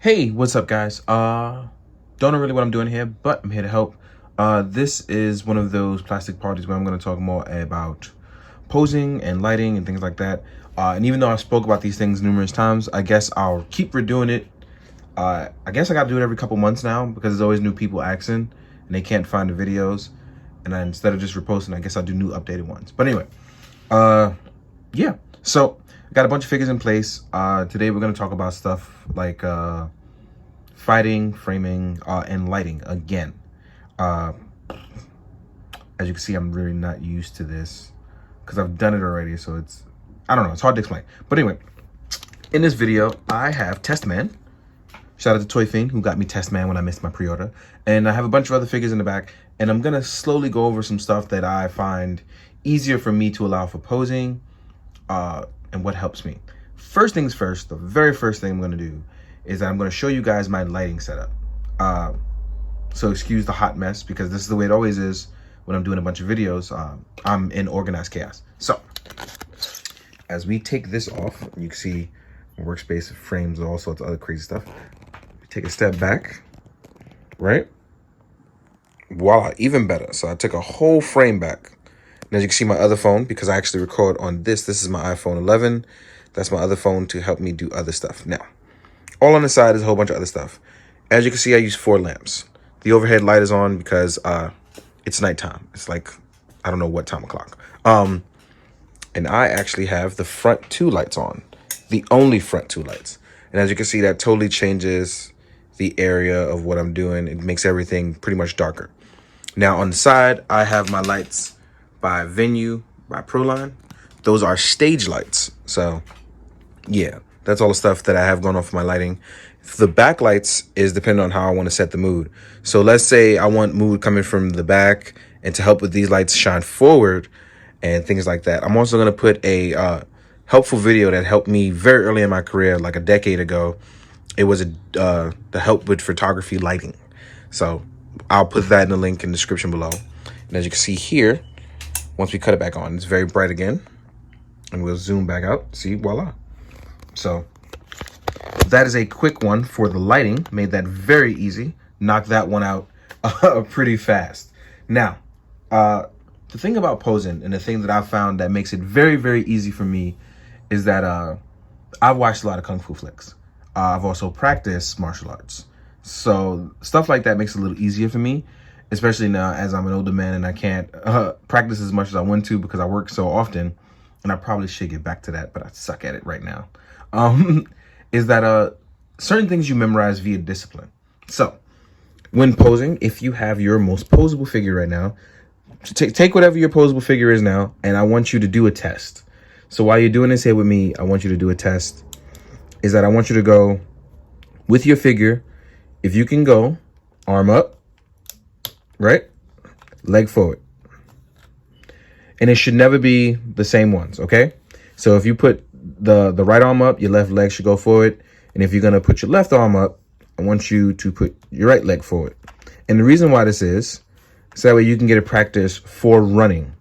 Hey, what's up, guys? Don't know really what I'm doing here, but I'm here to help. This is one of those plastic parties where I'm going to talk more about posing and lighting and things like that. And even though I spoke about these things numerous times, I guess I'll keep redoing it. I guess I got to do it every couple months now because there's always new people asking and they can't find the videos. And then instead of just reposting, I guess I'll do new updated ones. But anyway, yeah. So I got a bunch of figures in place. Today we're going to talk about stuff like fighting, framing, and lighting again. As you can see, I'm really not used to this because I've done it already. So I don't know, it's hard to explain. But anyway, in this video, I have Testman. Shout out to Toy Fiend who got me Testman when I missed my pre-order. And I have a bunch of other figures in the back. And I'm going to slowly go over some stuff that I find easier for me to allow for posing and what helps me. First things first, the very first thing I'm going to do is that I'm going to show you guys my lighting setup. So excuse the hot mess because this is the way it always is when I'm doing a bunch of videos. I'm in organized chaos. So as we take this off, you can see my workspace, frames, all sorts of other crazy stuff. We take a step back, right? Voila, even better. So I took a whole frame back. And as you can see, my other phone, because I actually record on this is my iPhone 11. That's my other phone to help me do other stuff. Now, all on the side is a whole bunch of other stuff. As you can see, I use 4 lamps. The overhead light is on because it's nighttime. It's like, I don't know what time o'clock. And I actually have the front 2 lights on. The only front 2 lights. And as you can see, that totally changes the area of what I'm doing. It makes everything pretty much darker. Now on the side, I have my lights by Venue, by Proline. Those are stage lights. So yeah, that's all the stuff that I have going on for my lighting. The backlights is depending on how I want to set the mood. So let's say I want mood coming from the back and to help with these lights shine forward and things like that. I'm also going to put a helpful video that helped me very early in my career, like a decade ago. It was the help with photography lighting. So I'll put that in the link in the description below. And as you can see here, once we cut it back on, it's very bright again. And we'll zoom back out. See, voila. So that is a quick one for the lighting. Made that very easy. Knocked that one out pretty fast. Now, the thing about posing and the thing that I found that makes it very, very easy for me is that I've watched a lot of Kung Fu flicks. I've also practiced martial arts. So stuff like that makes it a little easier for me, especially now as I'm an older man and I can't practice as much as I want to because I work so often. And I probably should get back to that, but I suck at it right now. Is that certain things you memorize via discipline. So when posing, if you have your most posable figure right now, take whatever your posable figure is now, and I want you to do a test. So while you're doing this here with me, I want you to do a test. Is that I want you to go with your figure. If you can go arm up, right? Leg forward. And it should never be the same ones, okay? So if you put the right arm up, your left leg should go forward. And if you're going to put your left arm up, I want you to put your right leg forward. And the reason why this is so that way you can get a practice for running.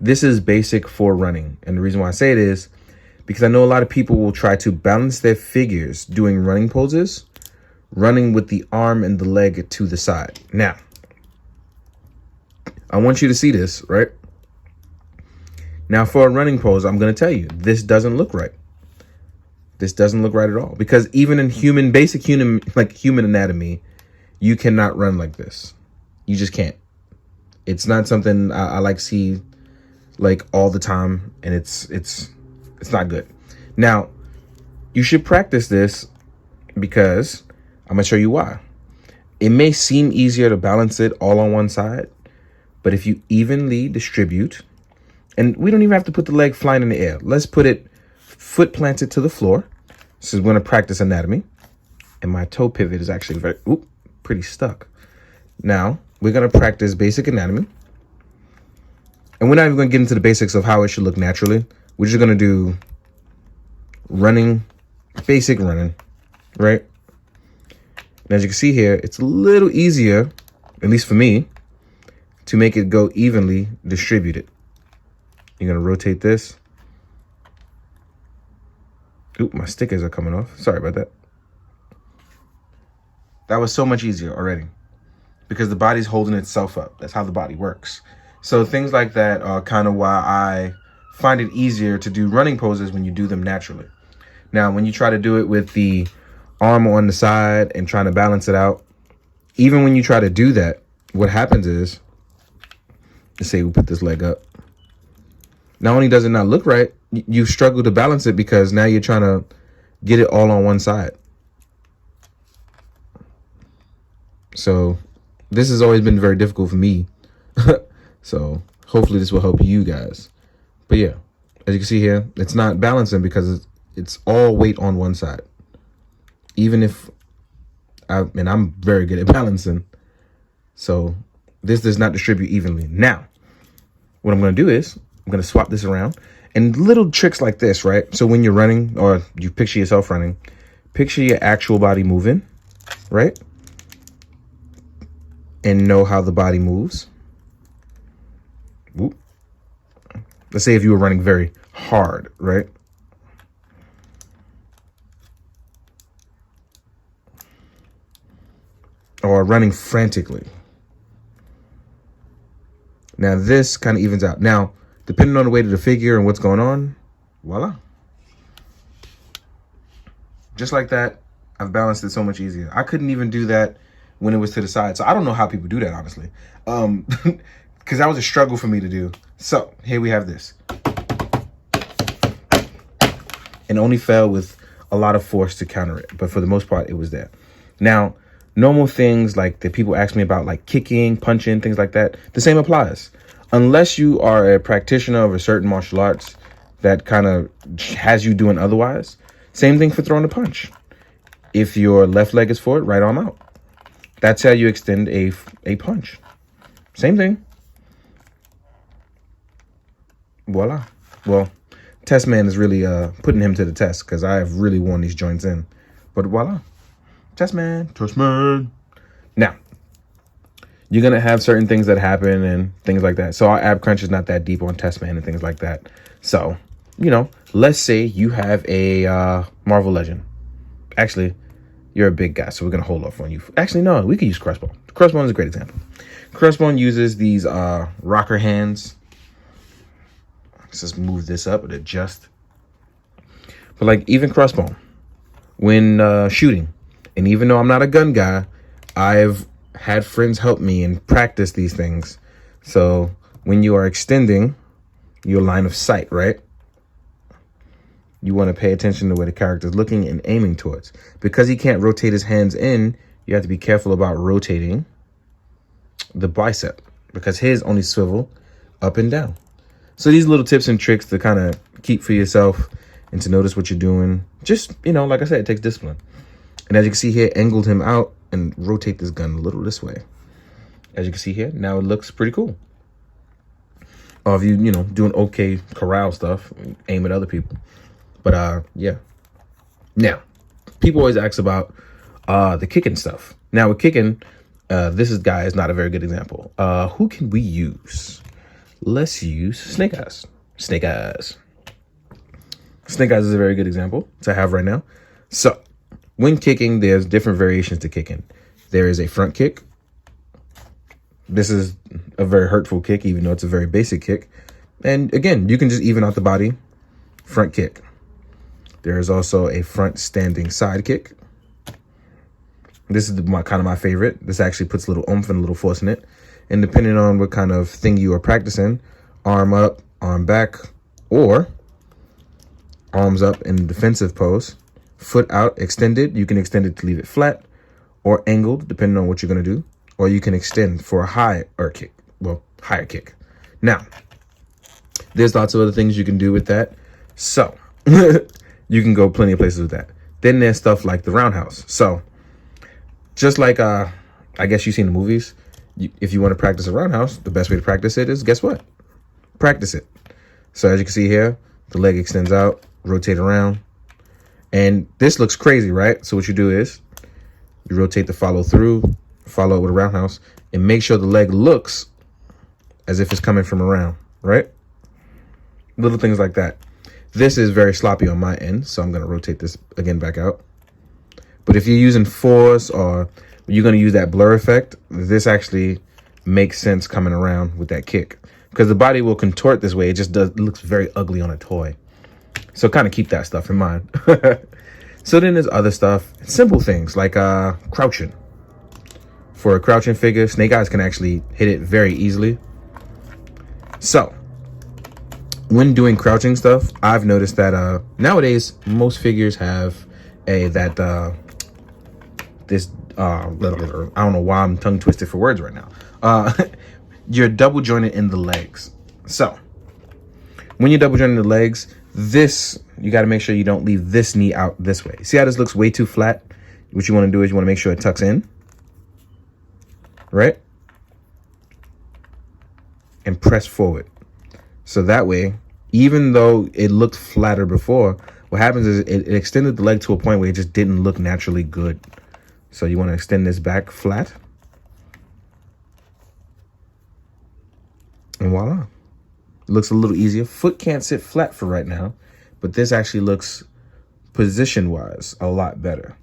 This is basic for running. And the reason why I say it is because I know a lot of people will try to balance their figures doing running poses, running with the arm and the leg to the side. Now, I want you to see this, right? Now, for a running pose, I'm going to tell you, this doesn't look right. This doesn't look right at all. Because even in basic human anatomy, you cannot run like this. You just can't. It's not something I like to see like all the time. And it's not good. Now, you should practice this because I'm going to show you why. It may seem easier to balance it all on one side. But if you evenly distribute, and we don't even have to put the leg flying in the air. Let's put it foot planted to the floor. This is going to practice anatomy. And my toe pivot is actually pretty stuck. Now, we're going to practice basic anatomy. And we're not even going to get into the basics of how it should look naturally. We're just going to do running, basic running, right? And as you can see here, it's a little easier, at least for me, to make it go evenly distributed. You're going to rotate this. Oop, my stickers are coming off. Sorry about that. That was so much easier already because the body's holding itself up. That's how the body works. So things like that are kind of why I find it easier to do running poses when you do them naturally. Now, when you try to do it with the arm on the side and trying to balance it out, even when you try to do that, what happens is, let's say we put this leg up. Not only does it not look right, you struggle to balance it because now you're trying to get it all on one side. So this has always been very difficult for me. So hopefully this will help you guys. But yeah, as you can see here, it's not balancing because it's all weight on one side. Even if I'm very good at balancing. So this does not distribute evenly. Now, what I'm going to do is I'm going to swap this around. And little tricks like this, right? So when you're running or you picture yourself running, picture your actual body moving, right? And know how the body moves. Whoop. Let's say if you were running very hard, right? Or running frantically. Now this kind of evens out. Now, depending on the weight of the figure and what's going on, voila. Just like that, I've balanced it so much easier. I couldn't even do that when it was to the side. So I don't know how people do that, honestly. Because that was a struggle for me to do. So here we have this. And only fell with a lot of force to counter it. But for the most part, it was there. Now, normal things like that people ask me about, like kicking, punching, things like that, the same applies. Unless you are a practitioner of a certain martial arts that kind of has you doing otherwise. Same thing for throwing a punch. If your left leg is forward, right arm out. That's how you extend a punch. Same thing. Voila. Well, Test Man is really putting him to the test because I have really worn these joints in. But voila. Test Man. Test Man. Now, you're going to have certain things that happen and things like that. So our ab crunch is not that deep on Test Man and things like that. So, you know, let's say you have a Marvel Legend. Actually, you're a big guy, so we're going to hold off on you. Actually, no, we could use Crossbone. Crossbone is a great example. Crossbone uses these rocker hands. Let's just move this up and adjust. But like even Crossbone, when shooting, and even though I'm not a gun guy, I've had friends help me and practice these things. So when you are extending your line of sight, right? You want to pay attention to where the character is looking and aiming towards. Because he can't rotate his hands in, you have to be careful about rotating the bicep because his only swivel up and down. So these little tips and tricks to kind of keep for yourself and to notice what you're doing. Just, you know, like I said, it takes discipline. And as you can see here, angled him out and rotate this gun a little this way. As you can see here, now it looks pretty cool. Or if you know, doing okay corral stuff, aim at other people. But yeah. Now, people always ask about the kicking stuff. Now with kicking, this guy is not a very good example. Who can we use? Let's use Snake Eyes. Snake Eyes. Snake Eyes is a very good example to have right now. So when kicking, there's different variations to kicking. There is a front kick. This is a very hurtful kick, even though it's a very basic kick. And again, you can just even out the body. Front kick. There is also a front standing side kick. This is kind of my favorite. This actually puts a little oomph and a little force in it. And depending on what kind of thing you are practicing, arm up, arm back, or arms up in defensive pose, foot out, extended. You can extend it to leave it flat or angled, depending on what you're going to do. Or you can extend for a higher kick. Well, higher kick. Now, there's lots of other things you can do with that. So, you can go plenty of places with that. Then there's stuff like the roundhouse. So, just like, I guess you've seen the movies. If you want to practice a roundhouse, the best way to practice it is, guess what? Practice it. So as you can see here, the leg extends out, rotate around. And this looks crazy, right? So what you do is you rotate the follow through, follow it with a roundhouse, and make sure the leg looks as if it's coming from around, right? Little things like that. This is very sloppy on my end, so I'm going to rotate this again back out. But if you're using force or you're going to use that blur effect, this actually makes sense coming around with that kick, because the body will contort this way. It just does, it looks very ugly on a toy. So kind of keep that stuff in mind. So then there's other stuff, simple things like crouching. For a crouching figure, Snake Eyes can actually hit it very easily. So when doing crouching stuff, I've noticed that nowadays most figures have I don't know why I'm tongue twisted for words right now. You're double jointed in the legs. So when you're double jointed in the legs, you got to make sure you don't leave this knee out this way. See how this looks way too flat? What you want to do is you want to make sure it tucks in, right? And press forward. So that way, even though it looked flatter before, what happens is it extended the leg to a point where it just didn't look naturally good. So you want to extend this back flat. And voila. It looks a little easier. Foot can't sit flat for right now, but this actually looks position-wise a lot better.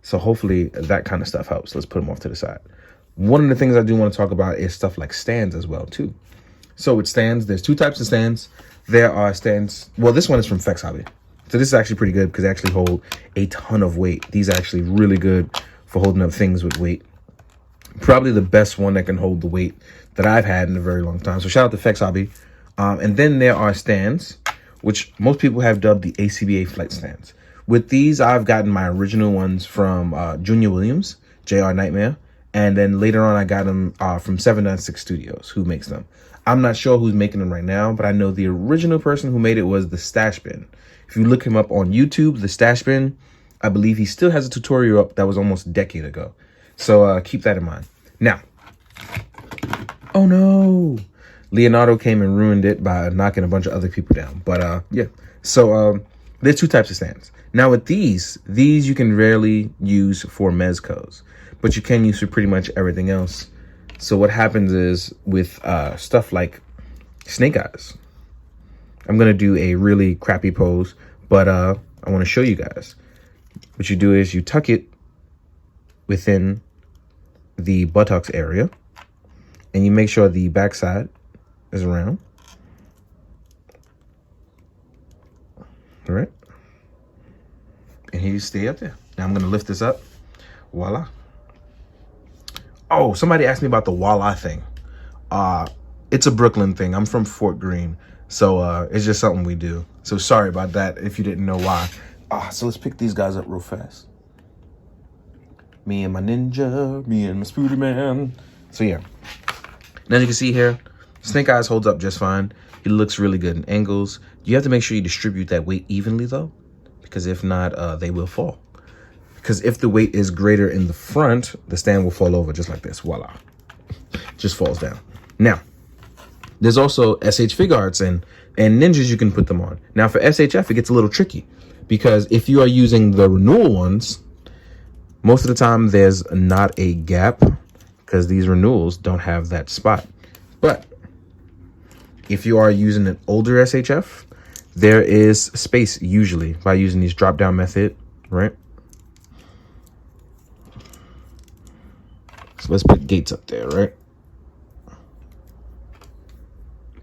So hopefully that kind of stuff helps. Let's put them off to the side. One of the things I do want to talk about is stuff like stands as well, too. So with stands, there's two types of stands. There are stands. Well, this one is from Fex Hobby. So this is actually pretty good because they actually hold a ton of weight. These are actually really good for holding up things with weight. Probably the best one that can hold the weight that I've had in a very long time. So shout out to Fex Hobby. And then there are stands, which most people have dubbed the ACBA flight stands. With these, I've gotten my original ones from Junior Williams, JR Nightmare. And then later on, I got them from 796 Studios, who makes them. I'm not sure who's making them right now, but I know the original person who made it was the Stash Bin. If you look him up on YouTube, the Stash Bin, I believe he still has a tutorial up that was almost a decade ago. So keep that in mind. Now, oh no, Leonardo came and ruined it by knocking a bunch of other people down. But yeah, so there's two types of stands. Now with these you can rarely use for mezcos, but you can use for pretty much everything else. So what happens is with stuff like Snake Eyes, I'm going to do a really crappy pose, but I want to show you guys. What you do is you tuck it within the buttocks area, and you make sure the backside is around. All right. And here you stay up there. Now I'm going to lift this up. Voila. Oh, somebody asked me about the voila thing. It's a Brooklyn thing. I'm from Fort Greene. So it's just something we do. So sorry about that if you didn't know why. So let's pick these guys up real fast. Me and my ninja, me and my Spooder Man. So yeah. And as you can see here, Snake Eyes holds up just fine. He looks really good in angles. You have to make sure you distribute that weight evenly though, because if not, they will fall. Because if the weight is greater in the front, the stand will fall over just like this. Voila. Just falls down. Now, there's also SH Figuarts and Ninjas you can put them on. Now for SHF, it gets a little tricky because if you are using the renewal ones, most of the time there's not a gap because these renewals don't have that spot. But if you are using an older SHF, there is space usually by using these drop down method, right? So let's put Gates up there, right?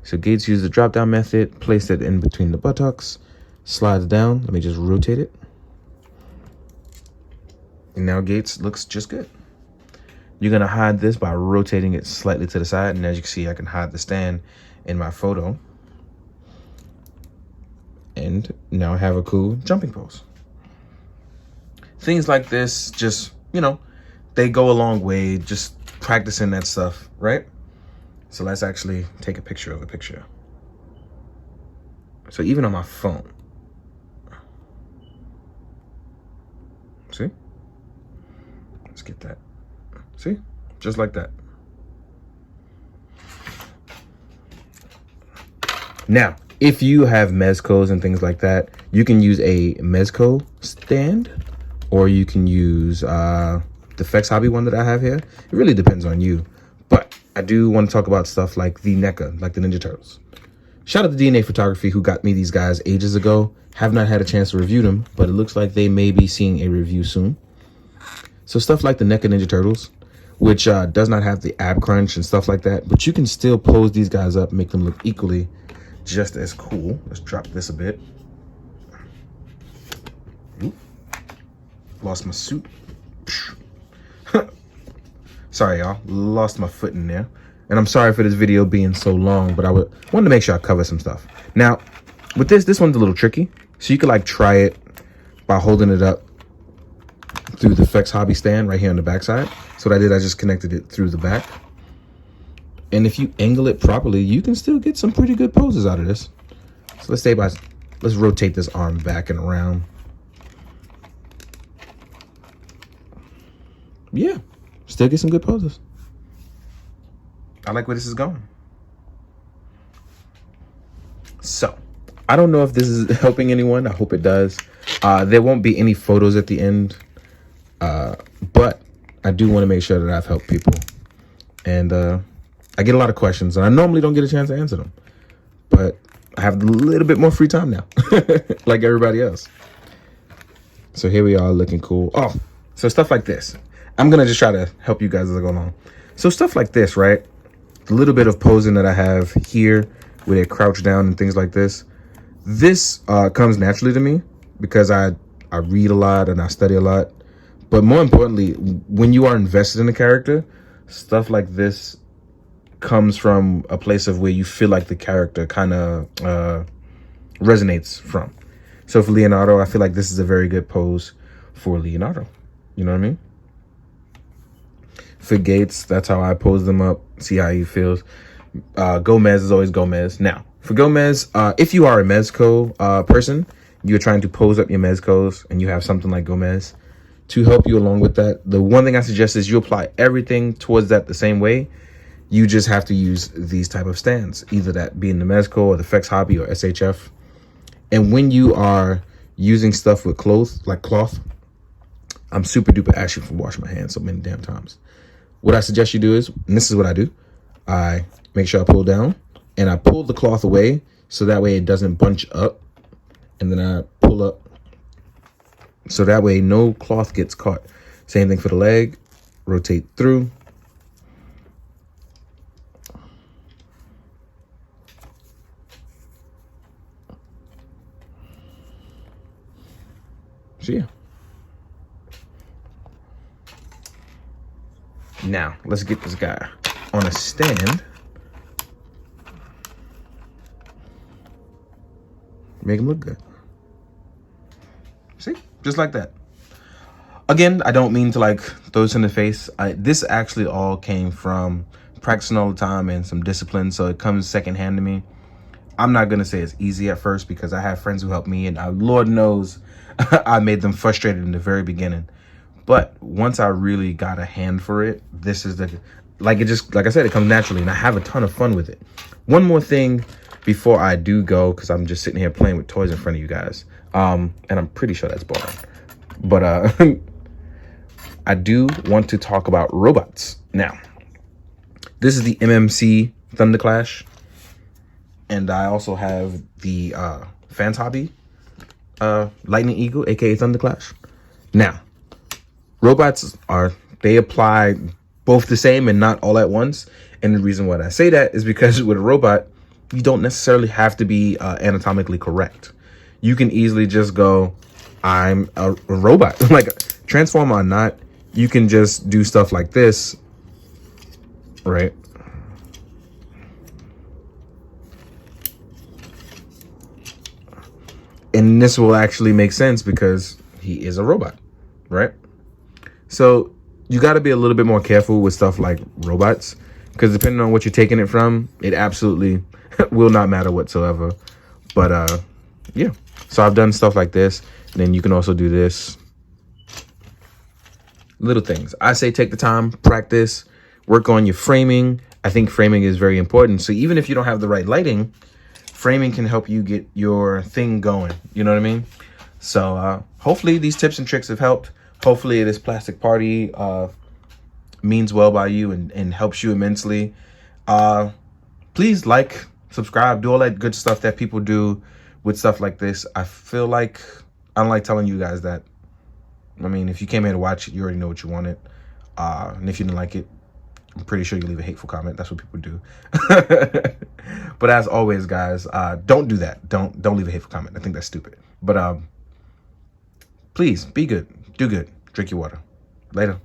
So Gates used the drop down method, placed it in between the buttocks, slides down. Let me just rotate it. And now Gates looks just good. You're going to hide this by rotating it slightly to the side. And as you can see, I can hide the stand in my photo. And now I have a cool jumping pose. Things like this, just, you know, they go a long way, just practicing that stuff, right? So let's actually take a picture of a picture. So even on my phone, see? Let's get that. See? Just like that. Now, if you have mezcos and things like that, you can use a mezco stand, or you can use the Fex Hobby one that I have here. It really depends on you. But I do want to talk about stuff like the NECA, like the Ninja Turtles. Shout out to DNA Photography who got me these guys ages ago. Have not had a chance to review them, but it looks like they may be seeing a review soon. So stuff like the NECA Ninja Turtles, which does not have the ab crunch and stuff like that, but you can still pose these guys up, make them look equally just as cool. Let's drop this a bit. Oop. Lost my suit. Sorry, y'all. Lost my foot in there. And I'm sorry for this video being so long, but wanted to make sure I cover some stuff. Now, with this one's a little tricky. So you could like try it by holding it up through the Flex Hobby stand right here on the back side. So what I did, I just connected it through the back. And if you angle it properly, you can still get some pretty good poses out of this. So let's rotate this arm back and around. Yeah, still get some good poses. I like where this is going. So, I don't know if this is helping anyone. I hope it does. There won't be any photos at the end. But I do want to make sure that I've helped people. And I get a lot of questions, and I normally don't get a chance to answer them. But I have a little bit more free time now, like everybody else. So here we are looking cool. Oh, so stuff like this. I'm going to just try to help you guys as I go along. So stuff like this, right? The little bit of posing that I have here where they crouch down and things like this. This comes naturally to me because I read a lot and I study a lot. But more importantly, when you are invested in a character, stuff like this comes from a place of where you feel like the character kind of resonates from. So for Leonardo, I feel like this is a very good pose for Leonardo. You know what I mean? For Gates, that's how I pose them up. See how he feels. Gomez is always Gomez. Now, for Gomez, if you are a Mezco person, you're trying to pose up your Mezcos and you have something like Gomez, to help you along with that, the one thing I suggest is you apply everything towards that the same way. You just have to use these type of stands, either that being the Mezco or the Flex Hobby or SHF. And when you are using stuff with cloth, I'm super duper ashy for washing my hands so many damn times. What I suggest you do is, and this is what I do, I make sure I pull down and I pull the cloth away so that way it doesn't bunch up, and then I pull up so that way no cloth gets caught. Same thing for the leg. Rotate through. So yeah. Now, let's get this guy on a stand. Make him look good. See? Just like that. Again, I don't mean to like throw this in the face. This actually all came from practicing all the time and some discipline, so it comes secondhand to me. I'm not going to say it's easy at first because I have friends who helped me, and Lord knows I made them frustrated in the very beginning. But once I really got a hand for it, this is like I said, it comes naturally, and I have a ton of fun with it. One more thing before I do go, because I'm just sitting here playing with toys in front of you guys. And I'm pretty sure that's boring. But I do want to talk about robots. Now, this is the MMC Thunderclash. And I also have the Fans Hobby Lightning Eagle, aka Thunderclash. Now, robots they apply both the same and not all at once. And the reason why I say that is because with a robot, you don't necessarily have to be anatomically correct. You can easily just go, I'm a robot. Like, transform or not, you can just do stuff like this, right? And this will actually make sense because he is a robot, right? So you got to be a little bit more careful with stuff like robots, because depending on what you're taking it from, it absolutely will not matter whatsoever. But yeah, so I've done stuff like this. And then you can also do this. Little things. I say take the time, practice, work on your framing. I think framing is very important. So even if you don't have the right lighting, framing can help you get your thing going. You know what I mean? So hopefully these tips and tricks have helped. Hopefully this plastic party means well by you and helps you immensely. Please like, subscribe, do all that good stuff that people do with stuff like this. I feel like, I don't like telling you guys that I mean, if you came here to watch it, you already know what you wanted. And if you didn't like it, I'm pretty sure you leave a hateful comment. That's what people do. But as always, guys, don't do that. Don't leave a hateful comment. I think that's stupid. But please be good. Do good. Drink your water. Later.